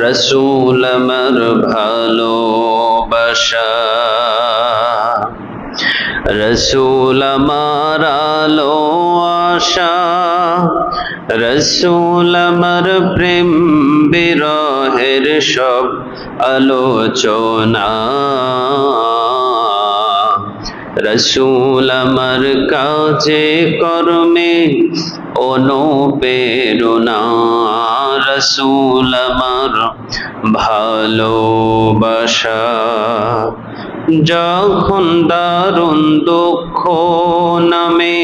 রসুল আমার ভালোবাসা, রসুল আমার আলো আশা, রসুল আমার প্রেম বিরহের সব আলোচনা, রসুল আমার কাজে কর্মে অনুপ্রেরণা, রসুল আমার ভালোবাসা। যখন দারুণ দুঃখ নামে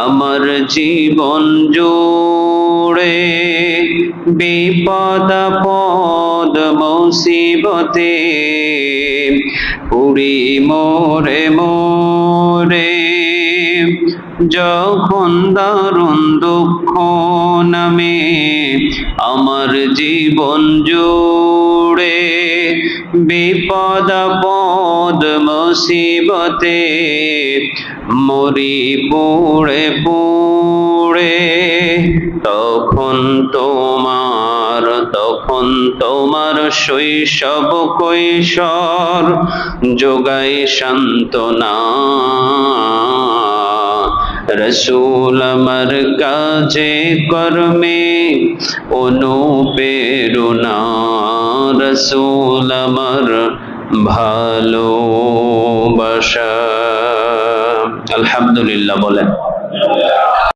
আমার জীবন জুড়ে, বিপদ আপদ মুসিবতে পুরি মোরে মোরে, যখন দারুণ দুঃখ নামে আমার জীবন জুড়ে, বিপদ আপদ মুসিবতে মরি পুড়ে পুড়ে, তখন তোমার শৈশব কৈশোর যোগায় সান্ত্বনা, রসুল আমার কাজে কর্মে অনুপ্রেরণা, রসুল আমার ভালোবাসা। আলহামদুলিল্লাহ বলেন।